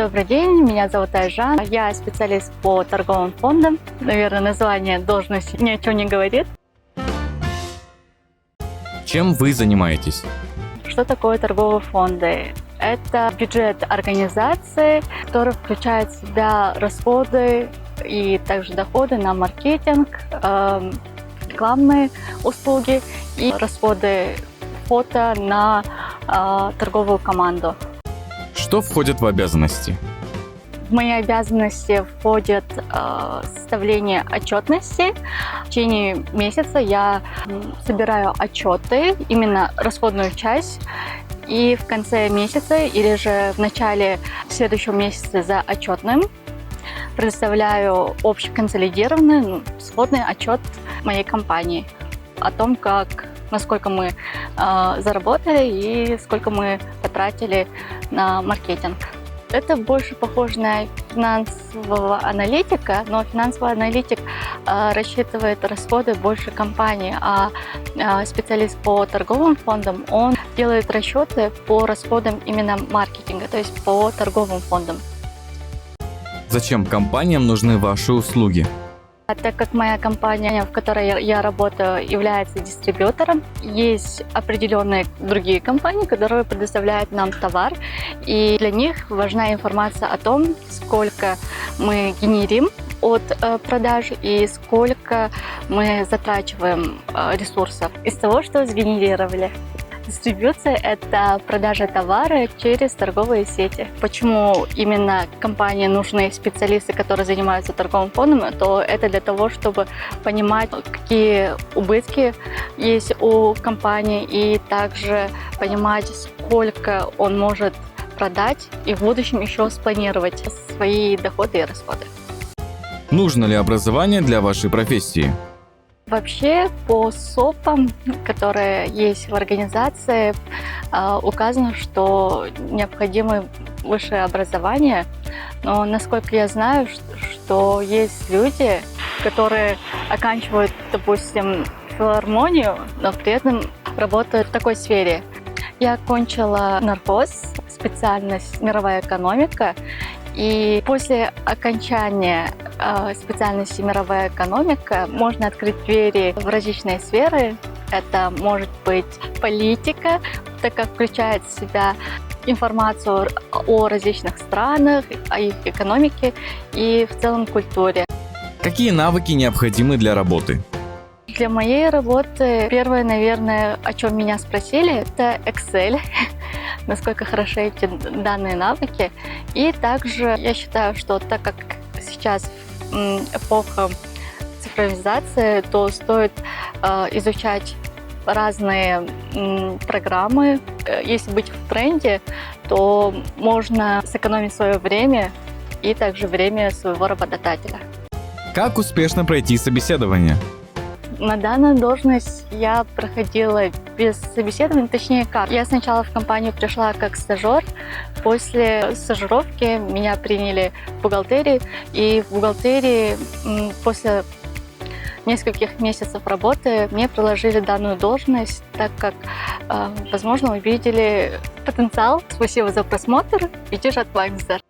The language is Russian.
Добрый день, меня зовут Айжан. Я специалист по торговым фондам. Наверное, название должности ни о чем не говорит. Чем вы занимаетесь? Что такое торговые фонды? Это бюджет организации, который включает в себя расходы и также доходы на маркетинг, рекламные услуги и расходы фото на торговую команду. Что входит в обязанности? В мои обязанности входит составление отчетности. В течение месяца я собираю отчеты, именно расходную часть. И в конце месяца или же в начале следующего месяца за отчетным предоставляю общий консолидированный сводный отчет моей компании о том, насколько мы заработали и сколько мы потратили на маркетинг. Это больше похоже на финансового аналитика, но финансовый аналитик рассчитывает расходы больше компании, а специалист по торговым фондам, он делает расчеты по расходам именно маркетинга, то есть по торговым фондам. Зачем компаниям нужны ваши услуги? Так как моя компания, в которой я работаю, является дистрибьютором, есть определенные другие компании, которые предоставляют нам товар, и для них важна информация о том, сколько мы генерим от продаж и сколько мы затрачиваем ресурсов из того, что сгенерировали. Дистрибьюция – это продажа товара через торговые сети. Почему именно компании нужны специалисты, которые занимаются торговым фондом, то это для того, чтобы понимать, какие убытки есть у компании, и также понимать, сколько он может продать, и в будущем еще спланировать свои доходы и расходы. Нужно ли образование для вашей профессии? Вообще по СОПам, которые есть в организации, указано, что необходимо высшее образование. Но насколько я знаю, что есть люди, которые оканчивают, допустим, филармонию, но при этом работают в такой сфере. Я окончила нархоз, специальность мировая экономика. И после окончания специальности мировая экономика можно открыть двери в различные сферы. Это может быть политика, так как включает в себя информацию о различных странах, о их экономике и в целом культуре. Какие навыки необходимы для работы? Для моей работы первое, наверное, о чем меня спросили, это Excel. Насколько хороши эти данные навыки. И также я считаю, что так как сейчас эпоха цифровизации, то стоит изучать разные программы. Если быть в тренде, то можно сэкономить свое время и также время своего работодателя. Как успешно пройти собеседование? На данную должность я проходила без собеседования, точнее как. Я сначала в компанию пришла как стажер, после стажировки меня приняли в бухгалтерии, и в бухгалтерии после нескольких месяцев работы мне предложили данную должность, так как, возможно, увидели потенциал. Спасибо за просмотр. Идиш от Вайнзер.